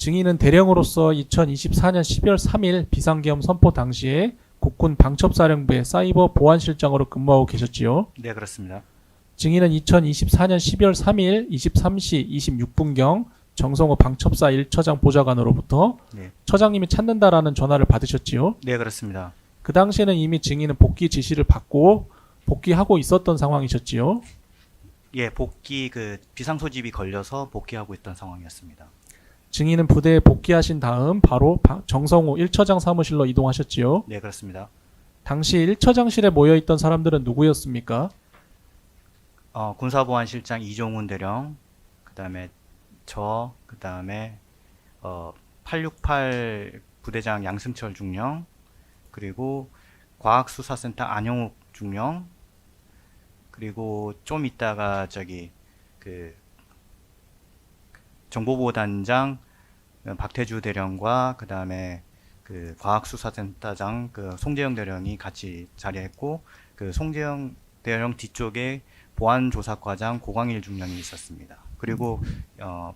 증인은 대령으로서 2024년 12월 3일 비상계엄 선포 당시에 국군 방첩사령부의 사이버 보안실장으로 근무하고 계셨지요. 네, 그렇습니다. 증인은 2024년 12월 3일 23시 26분경 정성호 방첩사 1처장 보좌관으로부터 네. 처장님이 찾는다라는 전화를 받으셨지요. 네, 그렇습니다. 그 당시에는 이미 증인은 복귀 지시를 받고 복귀하고 있었던 상황이셨지요. 예, 복귀 비상소집이 걸려서 복귀하고 있던 상황이었습니다. 증인은 부대에 복귀하신 다음 바로 정성호 1처장 사무실로 이동하셨지요. 네, 그렇습니다. 당시 1처장실에 모여있던 사람들은 누구였습니까? 군사보안실장 이종훈 대령, 그다음에 그다음에 868 부대장 양승철 중령, 그리고 과학수사센터 안영욱 중령, 그리고 좀 있다가 정보보호단장 박태주 대령과 그다음에 과학수사센터장 송재영 대령이 같이 자리했고, 송재영 대령 뒤쪽에 보안조사과장 고광일 중령이 있었습니다. 그리고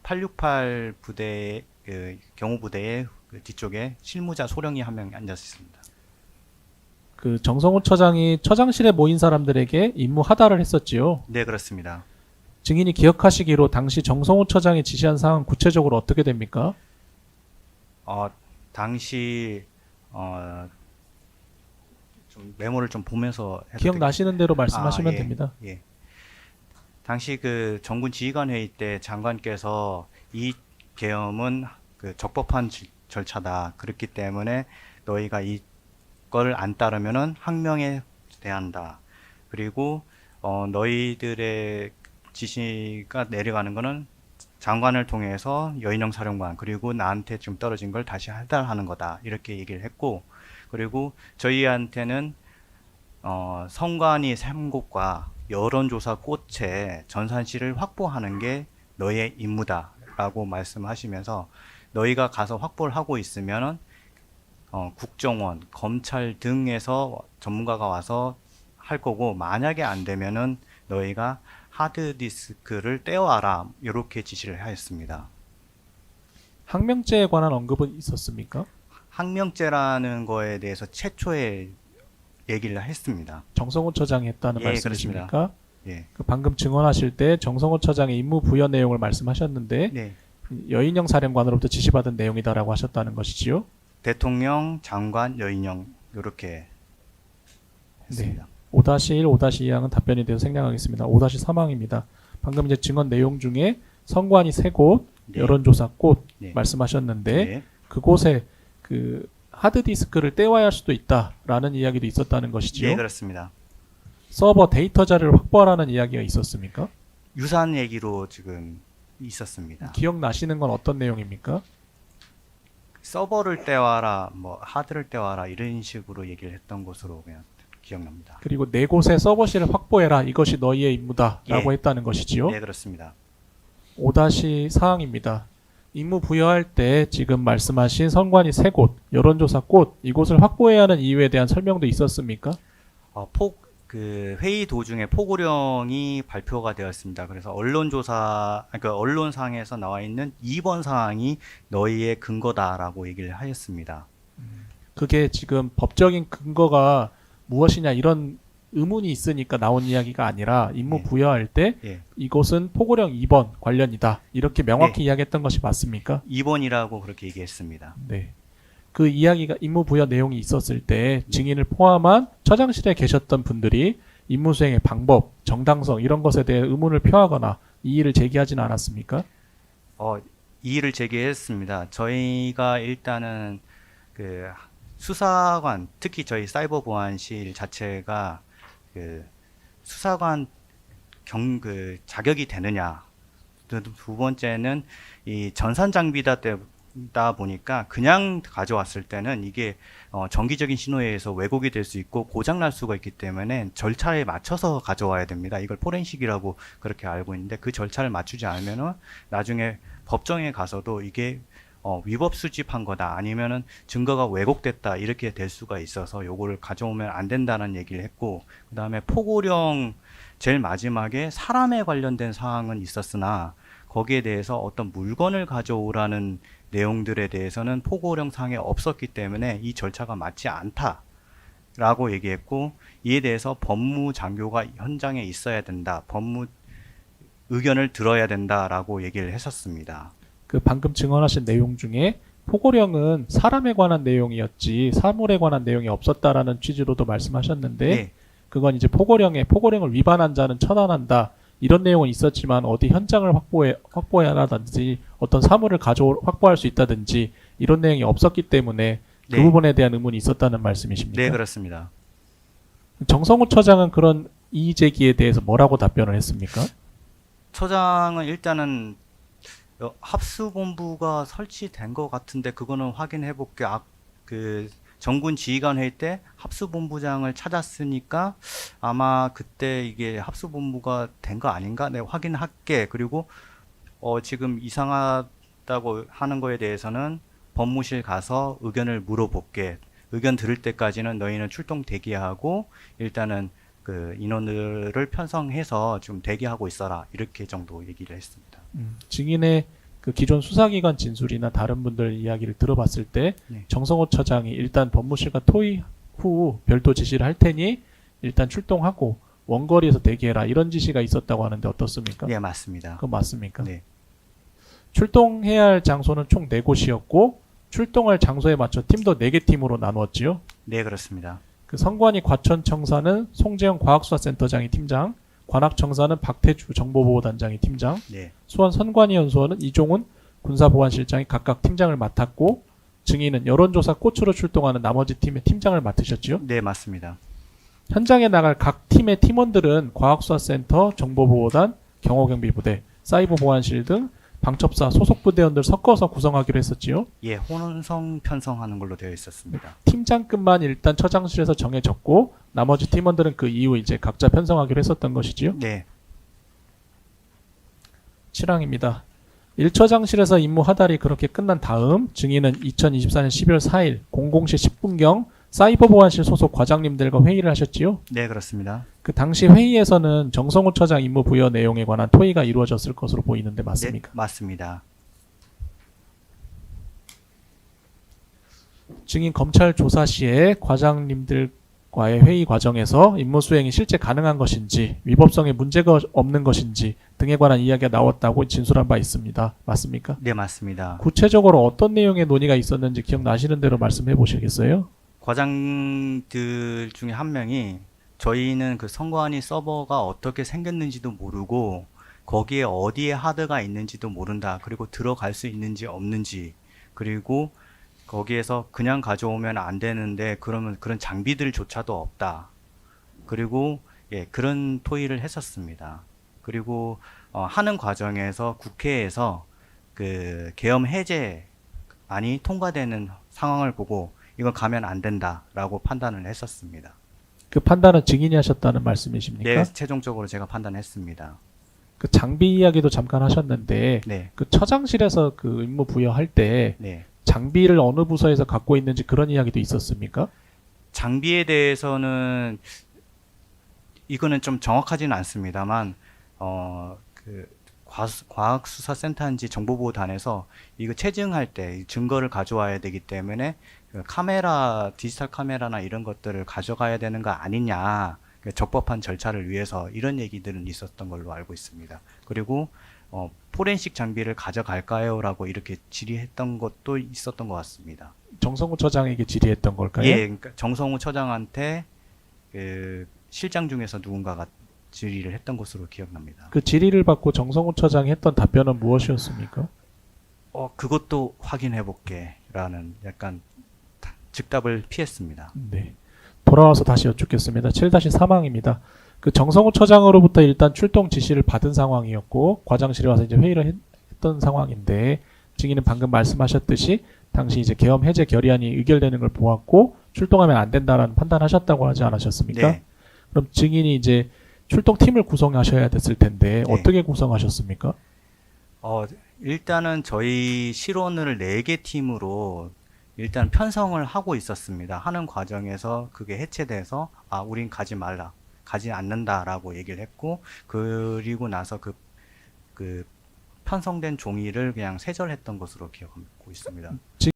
868 부대 경호부대의 뒤쪽에 실무자 소령이 한 명 앉아 있습니다. 정성호 처장이 처장실에 모인 사람들에게 임무 하달을 했었지요. 네, 그렇습니다. 증인이 기억하시기로 당시 정성호 처장이 지시한 사항은 구체적으로 어떻게 됩니까? 당시 좀 메모를 좀 보면서 기억나시는 대로 말씀하시면 예, 됩니다. 예. 당시 정군 지휘관 회의 때 장관께서 이 계엄은 적법한 절차다. 그렇기 때문에 너희가 이걸 안 따르면은 항명에 대한다. 그리고 너희들의 지시가 내려가는 거는 장관을 통해서 여인영 사령관 그리고 나한테 지금 떨어진 걸 다시 하달하는 거다. 이렇게 얘기를 했고, 그리고 저희한테는 성관이 3곳과 여론조사 꽃에 전산실을 확보하는 게 너의 임무다라고 말씀하시면서 너희가 가서 확보를 하고 있으면은 국정원, 검찰 등에서 전문가가 와서 할 거고, 만약에 안 되면은 너희가 하드디스크를 떼어와라, 이렇게 지시를 하였습니다. 항명죄에 관한 언급은 있었습니까? 항명죄라는 거에 대해서 최초에 얘기를 했습니다. 정성호 처장이 했다는 예, 말씀이십니까? 예. 방금 증언하실 때 정성호 처장의 임무 부여 내용을 말씀하셨는데 네. 여인영 사령관으로부터 지시받은 내용이다라고 하셨다는 것이지요? 대통령, 장관, 여인영 이렇게 했습니다. 네. 5-1, 5-2항은 답변에 대해서 생략하겠습니다. 5-3항입니다. 방금 이제 증언 내용 중에 성관이 3곳, 네. 여론조사 꽃 네. 말씀하셨는데 네. 그곳에 하드디스크를 떼와야 할 수도 있다라는 이야기도 있었다는 것이지요. 네, 그렇습니다. 서버 데이터 자료를 확보하라는 이야기가 있었습니까? 유사한 얘기로 지금 있었습니다. 기억나시는 건 어떤 내용입니까? 서버를 떼와라, 하드를 떼와라 이런 식으로 얘기를 했던 것으로 그냥 기억납니다. 그리고 4곳의 서버실을 확보해라. 이것이 너희의 임무다라고 예. 했다는 것이지요. 네, 그렇습니다. 5-4항입니다. 임무 부여할 때 지금 말씀하신 선관위 3곳, 여론조사 꽃 이곳을 확보해야 하는 이유에 대한 설명도 있었습니까? 회의 도중에 포고령이 발표가 되었습니다. 그래서 언론상에서 나와 있는 2번 사항이 너희의 근거다라고 얘기를 하였습니다. 그게 지금 법적인 근거가 무엇이냐 이런 의문이 있으니까 나온 이야기가 아니라 임무 예. 부여할 때 예. 이곳은 포고령 2번 관련이다. 이렇게 명확히 네. 이야기했던 것이 맞습니까? 2번이라고 그렇게 얘기했습니다. 네. 그 이야기가 임무 부여 내용이 있었을 때 증인을 포함한 처장실에 계셨던 분들이 임무 수행의 방법, 정당성 이런 것에 대해 의문을 표하거나 이의를 제기하지는 않았습니까? 이의를 제기했습니다. 저희가 일단은 수사관, 특히 저희 사이버 보안실 자체가 수사관 자격이 되느냐. 두 번째는 이 전산 장비다 보니까 그냥 가져왔을 때는 이게 정기적인 신호에 의해서 왜곡이 될 수 있고 고장 날 수가 있기 때문에 절차에 맞춰서 가져와야 됩니다. 이걸 포렌식이라고 그렇게 알고 있는데 그 절차를 맞추지 않으면은 나중에 법정에 가서도 이게 위법 수집한 거다 아니면은 증거가 왜곡됐다 이렇게 될 수가 있어서 요거를 가져오면 안 된다는 얘기를 했고, 그 다음에 포고령 제일 마지막에 사람에 관련된 사항은 있었으나 거기에 대해서 어떤 물건을 가져오라는 내용들에 대해서는 포고령 상에 없었기 때문에 이 절차가 맞지 않다라고 얘기했고, 이에 대해서 법무장교가 현장에 있어야 된다, 법무 의견을 들어야 된다라고 얘기를 했었습니다. 그 방금 증언하신 내용 중에 포고령은 사람에 관한 내용이었지 사물에 관한 내용이 없었다라는 취지로도 말씀하셨는데 네, 그건 이제 포고령을 위반한 자는 처단한다 이런 내용은 있었지만 어디 현장을 확보해라든지 어떤 사물을 확보할 수 있다든지 이런 내용이 없었기 때문에 그 네, 부분에 대한 의문이 있었다는 말씀이십니까? 네, 그렇습니다. 정성우 처장은 그런 이의 제기에 대해서 뭐라고 답변을 했습니까? 처장은 일단은 합수본부가 설치된 것 같은데 그거는 확인해 볼게. 그 정군 지휘관 회의 때 합수본부장을 찾았으니까 아마 그때 이게 합수본부가 된 거 아닌가? 내가 확인할게. 그리고 지금 이상하다고 하는 거에 대해서는 법무실 가서 의견을 물어볼게. 의견 들을 때까지는 너희는 출동 대기하고 일단은 그 인원들을 편성해서 좀 대기하고 있어라. 이렇게 정도 얘기를 했습니다. 증인의 그 기존 수사기관 진술이나 다른 분들 이야기를 들어봤을 때 네. 정성호 처장이 일단 법무실과 토의 후 별도 지시를 할 테니 일단 출동하고 원거리에서 대기해라 이런 지시가 있었다고 하는데 어떻습니까? 네, 맞습니다. 그건 맞습니까? 네. 출동해야 할 장소는 총 4곳이었고 출동할 장소에 맞춰 팀도 4개 팀으로 나누었지요. 네, 그렇습니다. 그 선관위 과천청사는 송재영 과학수사센터장이 팀장, 관악청사는 박태주 정보보호단장이 팀장, 네. 수원 선관위연수원은 이종훈 군사보안실장이 각각 팀장을 맡았고 증인은 여론조사 꽃으로 출동하는 나머지 팀의 팀장을 맡으셨지요. 네, 맞습니다. 현장에 나갈 각 팀의 팀원들은 과학수사센터, 정보보호단, 경호경비부대, 사이버보안실 등 방첩사 소속 부대원들 섞어서 구성하기로 했었지요. 예, 혼성 편성하는 걸로 되어 있었습니다. 팀장급만 일단 처장실에서 정해졌고 나머지 팀원들은 그 이후 이제 각자 편성하기로 했었던 것이지요. 네. 7항입니다. 1처장실에서 임무 하달이 그렇게 끝난 다음 증인은 2024년 12월 4일 00시 10분경 사이버보안실 소속 과장님들과 회의를 하셨지요. 네, 그렇습니다. 그 당시 회의에서는 정성호 처장 임무 부여 내용에 관한 토의가 이루어졌을 것으로 보이는데 맞습니까? 네, 맞습니다. 증인 검찰 조사 시에 과장님들과의 회의 과정에서 임무 수행이 실제 가능한 것인지 위법성에 문제가 없는 것인지 등에 관한 이야기가 나왔다고 진술한 바 있습니다. 맞습니까? 네, 맞습니다. 구체적으로 어떤 내용의 논의가 있었는지 기억나시는 대로 말씀해 보시겠어요? 과장들 중에 한 명이 저희는 그 선관위 서버가 어떻게 생겼는지도 모르고 거기에 어디에 하드가 있는지도 모른다. 그리고 들어갈 수 있는지 없는지, 그리고 거기에서 그냥 가져오면 안 되는데 그러면 그런 장비들조차도 없다. 그리고 예, 그런 토의를 했었습니다. 그리고 하는 과정에서 국회에서 그 계엄 해제안이 통과되는 상황을 보고 이건 가면 안 된다라고 판단을 했었습니다. 그 판단은 증인이 하셨다는 말씀이십니까? 네, 최종적으로 제가 판단했습니다. 그 장비 이야기도 잠깐 하셨는데 네, 그 처장실에서 그 임무 부여할 때 네. 장비를 어느 부서에서 갖고 있는지 그런 이야기도 있었습니까? 장비에 대해서는 이거는 좀 정확하지는 않습니다만 그 과학수사센터인지 정보보호단에서 이거 체증할 때 증거를 가져와야 되기 때문에 그 카메라, 디지털 카메라나 이런 것들을 가져가야 되는 거 아니냐, 그 적법한 절차를 위해서 이런 얘기들은 있었던 걸로 알고 있습니다. 그리고 포렌식 장비를 가져갈까요? 라고 이렇게 질의했던 것도 있었던 것 같습니다. 정성우 처장에게 질의했던 걸까요? 예, 그러니까 정성우 처장한테 그 실장 중에서 누군가가 질의를 했던 것으로 기억납니다. 그 질의를 받고 정성우 처장이 했던 답변은 무엇이었습니까? 그것도 확인해 볼게 라는 약간 즉답을 피했습니다. 네. 돌아와서 다시 여쭙겠습니다. 7-3항입니다. 그 정성우 처장으로부터 일단 출동 지시를 받은 상황이었고 과장실에 와서 이제 회의를 했던 상황인데 증인은 방금 말씀하셨듯이 당시 이제 계엄 해제 결의안이 의결되는 걸 보았고 출동하면 안 된다라는 판단하셨다고 하지 않으셨습니까? 네. 그럼 증인이 이제 출동팀을 구성하셔야 됐을 텐데 네. 어떻게 구성하셨습니까? 일단은 저희 실원을 4개 팀으로 일단 편성을 하고 있었습니다. 하는 과정에서 그게 해체돼서 우린 가지 말라, 가지 않는다라고 얘기를 했고, 그리고 나서 그 편성된 종이를 그냥 세절했던 것으로 기억하고 있습니다.